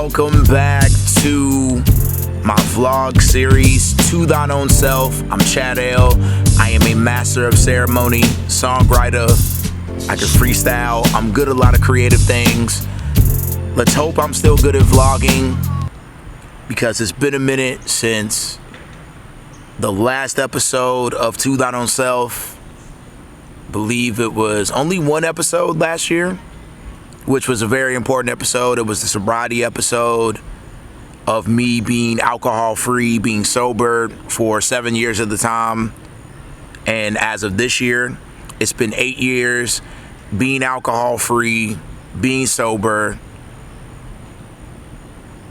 Welcome back to my vlog series, To Thine Own Self. I'm Chad L. I am a master of ceremony, songwriter. I can freestyle. I'm good at a lot of creative things. Let's hope I'm still good at vlogging, because it's been a minute since the last episode of To Thine Own Self. I believe it was only one episode last year, which was a very important episode. It was the sobriety episode of me being alcohol free, being sober for 7 years at the time. And as of this year, it's been 8 years being alcohol free, being sober,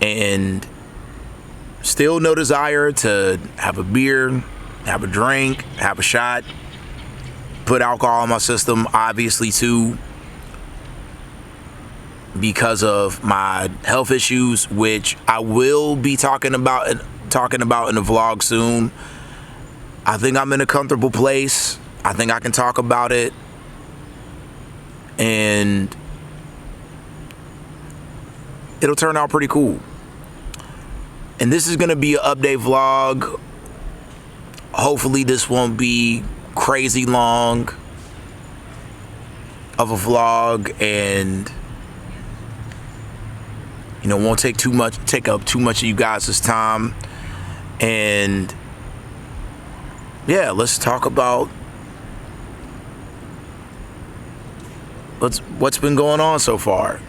and still no desire to have a beer, have a drink, have a shot, put alcohol in my system, obviously too, because of my health issues, which I will be talking about in the vlog soon. I think I'm in a comfortable place. I think I can talk about it, and it'll turn out pretty cool. And this is gonna be an update vlog. Hopefully this won't be crazy long of a vlog, and won't take up too much of you guys' time. And yeah, let's talk about what's been going on so far.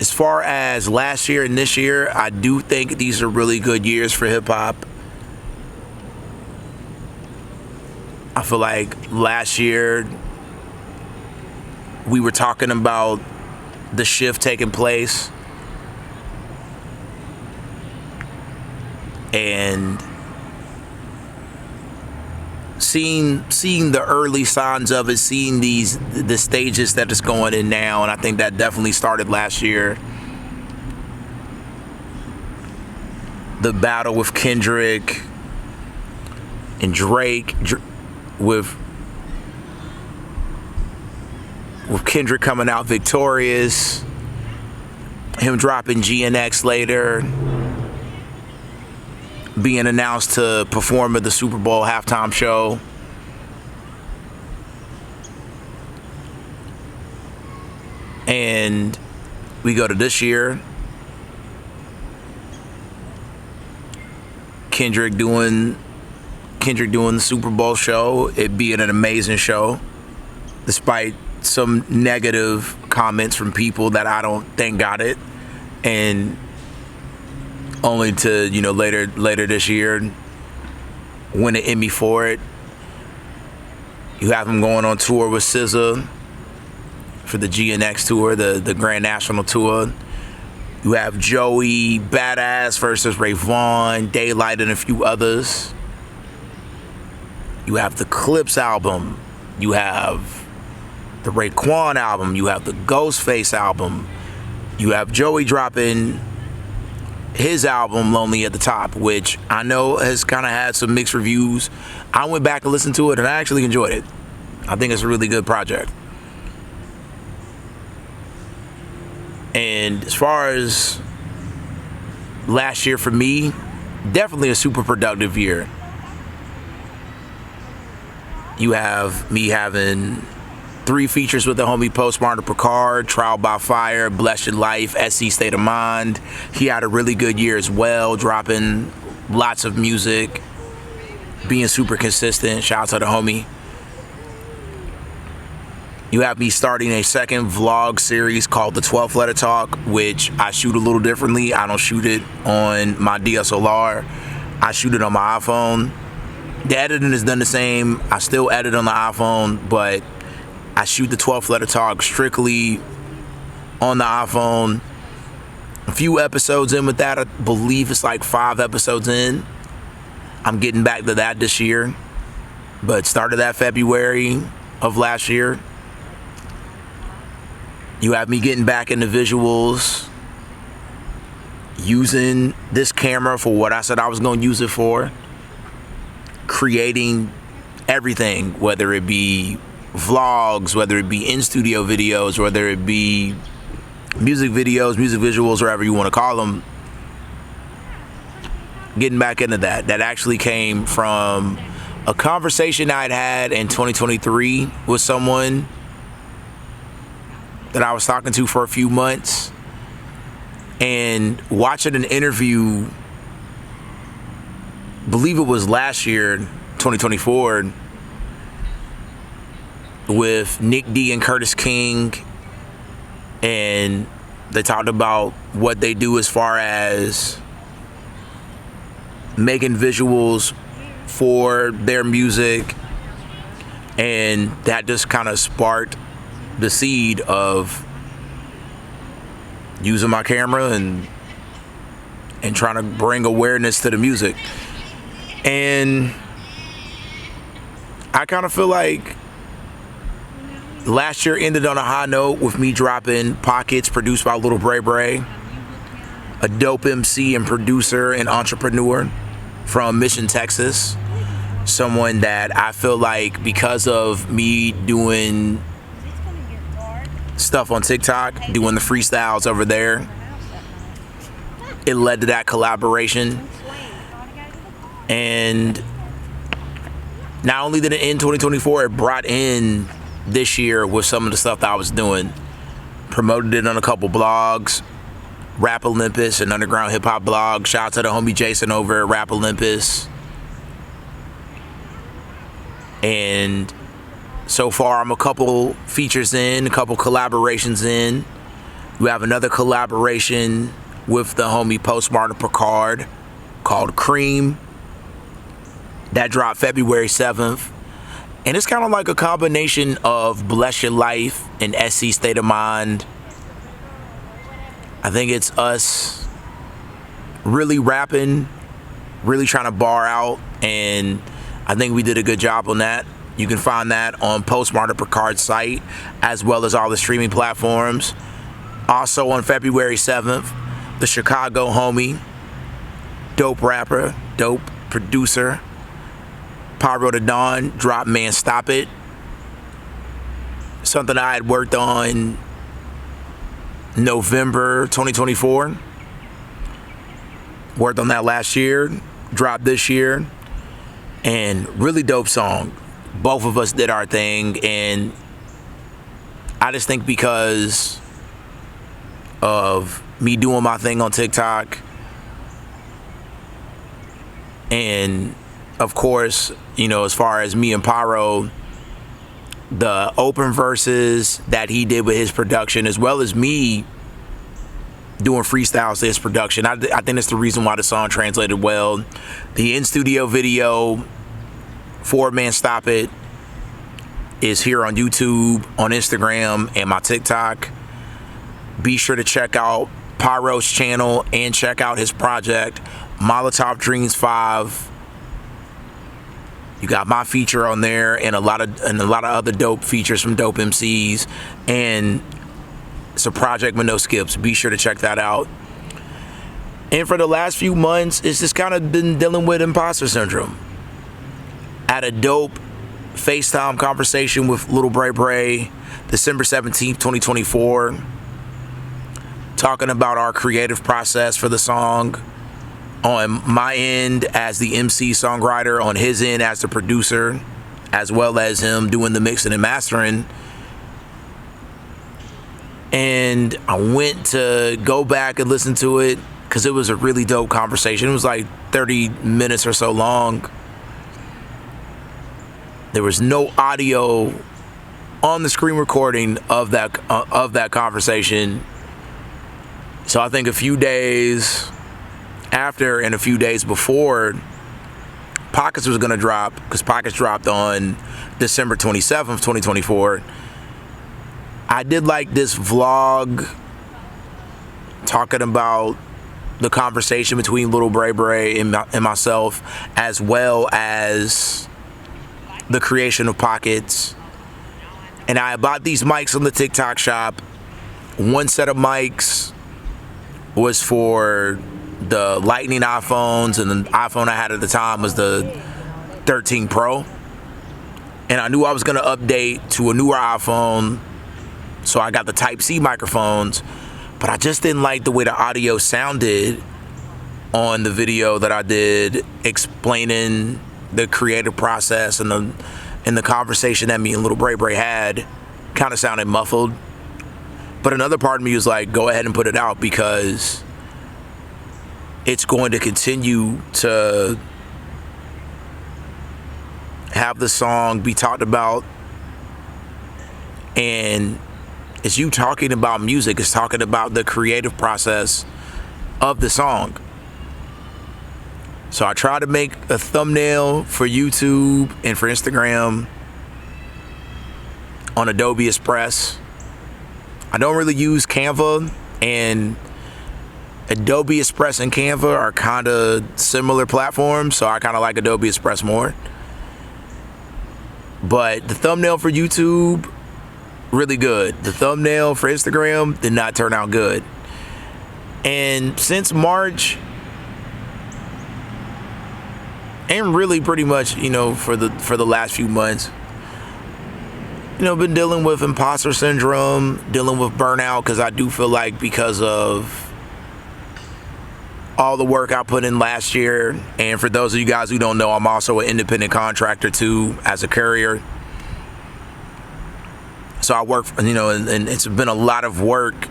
As far as last year and this year, I do think these are really good years for hip-hop. I feel like last year we were talking about the shift taking place, and seeing the early signs of it, seeing the stages that it's going in now, and I think that definitely started last year. The battle with Kendrick and Drake, with Kendrick coming out victorious, him dropping GNX later, being announced to perform at the Super Bowl halftime show. And we go to this year, Kendrick doing the Super Bowl show, it being an amazing show, despite some negative comments from people that I don't think got it, and only to later this year win an Emmy for it. You have him going on tour with SZA for the GNX tour, the Grand National tour. You have Joey Badass versus Ray Vaughn, Daylight, and a few others. You have the Clips album. You have the Raekwon album. You have the Ghostface album. You have Joey dropping his album Lonely at the Top, which I know has kind of had some mixed reviews. I went back and listened to it, and I actually enjoyed it. I think it's a really good project. And as far as last year for me, definitely a super productive year. You have me having 3 features with the homie Postmarter Picard, Trial by Fire, Bless Your Life, SC State of Mind. He had a really good year as well, dropping lots of music, being super consistent. Shout out to the homie. You have me starting a second vlog series called The 12th Letter Talk, which I shoot a little differently. I don't shoot it on my DSLR. I shoot it on my iPhone. The editing is done the same. I still edit on the iPhone, but I shoot the 12th Letter Talk strictly on the iPhone. A few episodes in with that. I believe it's like 5 episodes in. I'm getting back to that this year, but started that February of last year. You have me getting back into visuals, using this camera for what I said I was going to use it for, creating everything, whether it be vlogs, whether it be in-studio videos, whether it be music videos, music visuals, whatever you want to call them. Getting back into that actually came from a conversation I'd had in 2023 with someone that I was talking to for a few months, and watching an interview, believe it was last year, 2024, with Nick D and Curtis King, and they talked about what they do as far as making visuals for their music, and that just kind of sparked the seed of using my camera and trying to bring awareness to the music. And I kind of feel like last year ended on a high note with me dropping Pockets, produced by Little Bray Bray, a dope MC and producer and entrepreneur from Mission, Texas. Someone that I feel like, because of me doing stuff on TikTok, doing the freestyles over there, it led to that collaboration. And not only did it end 2024, it brought in this year with some of the stuff that I was doing. Promoted it on a couple blogs, Rap Olympus and Underground Hip Hop blog. Shout out to the homie Jason over at Rap Olympus. And so far, I'm a couple features in, a couple collaborations in. We have another collaboration with the homie Postmodern Picard called Cream. That dropped February 7th. And it's kind of like a combination of Bless Your Life and SC State of Mind. I think it's us really rapping, really trying to bar out, and I think we did a good job on that. You can find that on Postmodern Picard's site, as well as all the streaming platforms. Also on February 7th, the Chicago homie, dope rapper, dope producer, Pyro the Dawn, dropped Man Stop It. Something I had worked on November 2024. Worked on that last year, dropped this year, and really dope song. Both of us did our thing, and I just think because of me doing my thing on TikTok, and of course, you know, as far as me and Pyro, the open verses that he did with his production, as well as me doing freestyles to his production, I think that's the reason why the song translated well. The in-studio video for Man Stop It is here on YouTube, on Instagram, and my TikTok. Be sure to check out Pyro's channel and check out his project, Molotov Dreams 5. You got my feature on there, and a lot of other dope features from dope MCs, and it's a project with no skips. Be sure to check that out. And for the last few months, it's just kind of been dealing with imposter syndrome. Had a dope FaceTime conversation with Little Bray Bray, December 17th, 2024, talking about our creative process for the song, on my end as the MC songwriter, on his end as the producer, as well as him doing the mixing and mastering. And I went to go back and listen to it because it was a really dope conversation. It was like 30 minutes or so long. There was no audio on the screen recording of that conversation. So I think a few days after and a few days before Pockets was gonna drop, because Pockets dropped on December 27th, 2024, I did like this vlog talking about the conversation between Little Bray Bray and myself, as well as the creation of Pockets. And I bought these mics on the TikTok shop. One set of mics was for the Lightning iPhones, and the iPhone I had at the time was the 13 Pro. And I knew I was gonna update to a newer iPhone, so I got the Type-C microphones. but I just didn't like the way the audio sounded on the video that I did explaining the creative process, and the conversation that me and Little Bray Bray had kind of sounded muffled. But another part of me was like, go ahead and put it out, because it's going to continue to have the song be talked about. And it's you talking about music. It's talking about the creative process of the song. So I try to make a thumbnail for YouTube and for Instagram on Adobe Express. I don't really use Canva, and Adobe Express and Canva are kind of similar platforms, so I kind of like Adobe Express more. But the thumbnail for YouTube, really good. The thumbnail for Instagram did not turn out good. And since March, and really pretty much, for the last few months, been dealing with imposter syndrome, dealing with burnout, because I do feel like, because of all the work I put in last year, and for those of you guys who don't know, I'm also an independent contractor too, as a courier. So I work, and it's been a lot of work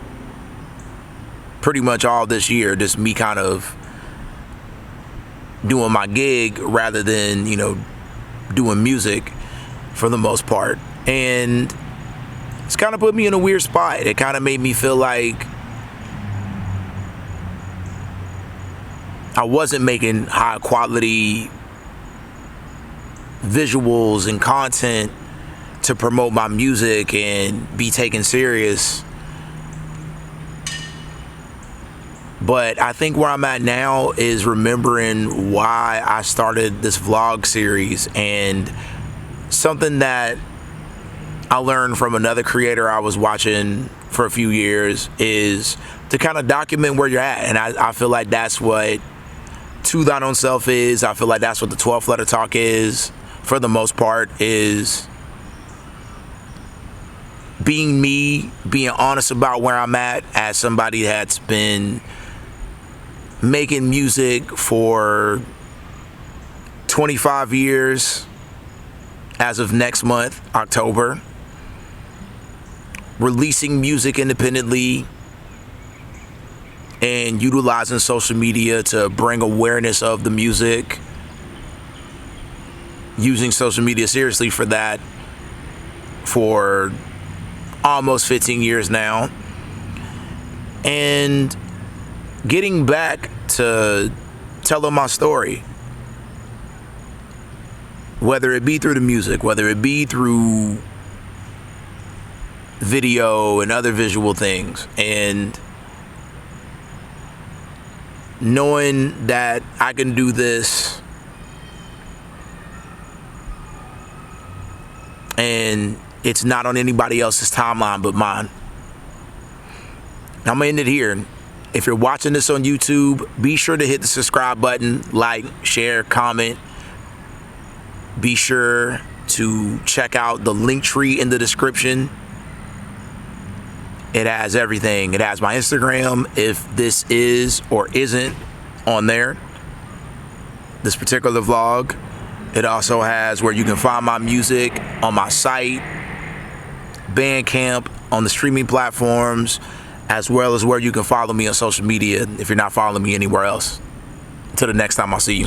pretty much all this year, just me kind of doing my gig rather than, doing music for the most part. And it's kind of put me in a weird spot. It kind of made me feel like I wasn't making high quality visuals and content to promote my music and be taken serious. But I think where I'm at now is remembering why I started this vlog series, and something that I learned from another creator I was watching for a few years is to kind of document where you're at. And I feel like that's what To Thine Own Self is. I feel like that's what the 12th Letter Talk is, for the most part, is being me, being honest about where I'm at as somebody that's been making music for 25 years as of next month, October, releasing music independently and utilizing social media to bring awareness of the music, using social media seriously for that for almost 15 years now, and getting back to telling my story, whether it be through the music, whether it be through video and other visual things, and knowing that I can do this and it's not on anybody else's timeline but mine. I'm gonna end it here. If you're watching this on YouTube, be sure to hit the subscribe button, like, share, comment. Be sure to check out the link tree in the description. It has everything. It has my Instagram, if this is or isn't on there, this particular vlog. It also has where you can find my music on my site, Bandcamp, on the streaming platforms, as well as where you can follow me on social media if you're not following me anywhere else. Until the next time, I'll see you.